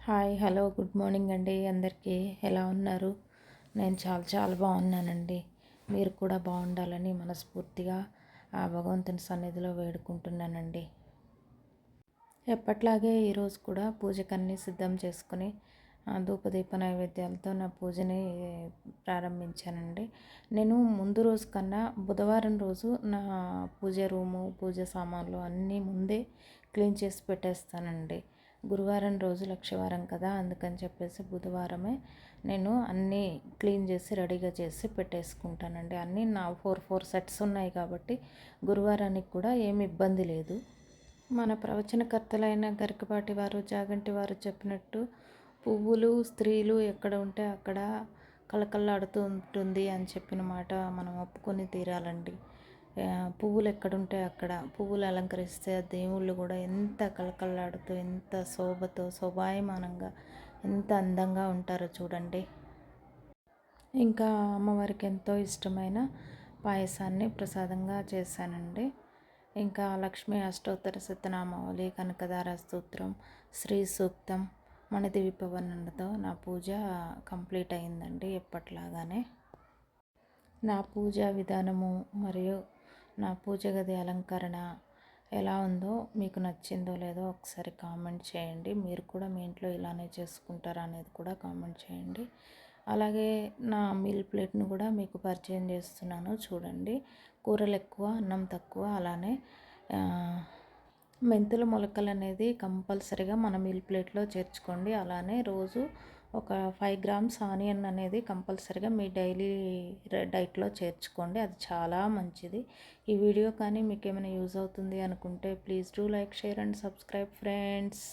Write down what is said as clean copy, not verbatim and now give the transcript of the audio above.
Hi hello good morning అండి అందరికీ. ఎలా ఉన్నారు? నేను చాలా చాలా బాగున్నానండి. మీరు కూడా బాగుండాలని మనస్ఫూర్తిగా ఆ భగవంతుని సన్నిధిలో వేడుకుంటున్నానండి. ఎప్పట్లాగే ఈరోజు కూడా పూజకన్నీ సిద్ధం చేసుకుని ధూపదీప నైవేద్యాలతో నా పూజని ప్రారంభించానండి. నేను ముందు రోజు కన్నా బుధవారం రోజు నా పూజ రూము, పూజ సామాన్లు అన్నీ ముందే క్లీన్ చేసి పెట్టేస్తానండి. గురువారం రోజు లక్షవారం కదా, అందుకని చెప్పేసి బుధవారమే నేను అన్నీ క్లీన్ చేసి రెడీగా చేసి పెట్టేసుకుంటానండి. అన్నీ నా ఫోర్ సెట్స్ ఉన్నాయి కాబట్టి గురువారానికి కూడా ఏమి ఇబ్బంది లేదు. మన ప్రవచనకర్తలైన గరికపాటి వారు, జాగంటి వారు చెప్పినట్టు పువ్వులు స్త్రీలు ఎక్కడ ఉంటే అక్కడ కళకళలాడుతూ ఉంటుంది అని చెప్పిన మాట మనం ఒప్పుకొని తీరాలండి. పువ్వులు ఎక్కడుంటే అక్కడ పువ్వులు అలంకరిస్తే దేవుళ్ళు కూడా ఎంత కళకళలాడుతూ, ఎంత శోభతో శోభాయమానంగా, ఎంత అందంగా ఉంటారో చూడండి. ఇంకా అమ్మవారికి ఎంతో ఇష్టమైన పాయసాన్ని ప్రసాదంగా చేశానండి. ఇంకా లక్ష్మీ అష్టోత్తర శతనామావళి, కనకదార స్తోత్రం, శ్రీ సూక్తం, మణిదీపవర్ణనతో నా పూజ కంప్లీట్ అయిందండి. ఎప్పట్లాగానే నా పూజా విధానము మరియు నా పూజ గది అలంకరణ ఎలా ఉందో, మీకు నచ్చిందో లేదో ఒకసారి కామెంట్ చేయండి. మీరు కూడా మీ ఇంట్లో ఇలానే చేసుకుంటారా అనేది కూడా కామెంట్ చేయండి. అలాగే నా మీల్ ప్లేట్ను కూడా మీకు పరిచయం చేస్తున్నాను చూడండి. కూరలు ఎక్కువ, అన్నం తక్కువ. అలానే మెంతుల మొలకలు అనేది కంపల్సరీగా మన మీల్ ప్లేట్లో చేర్చుకోండి. అలానే రోజు ఒక 5 గ్రామ్స్ ఆనియన్ అనేది కంపల్సరీగా మీ డైలీ డైట్లో చేర్చుకోండి. అది చాలా మంచిది. ఈ వీడియో కానీ మీకు ఏమైనా యూజ్ అవుతుంది అనుకుంటే please do like, share and subscribe friends.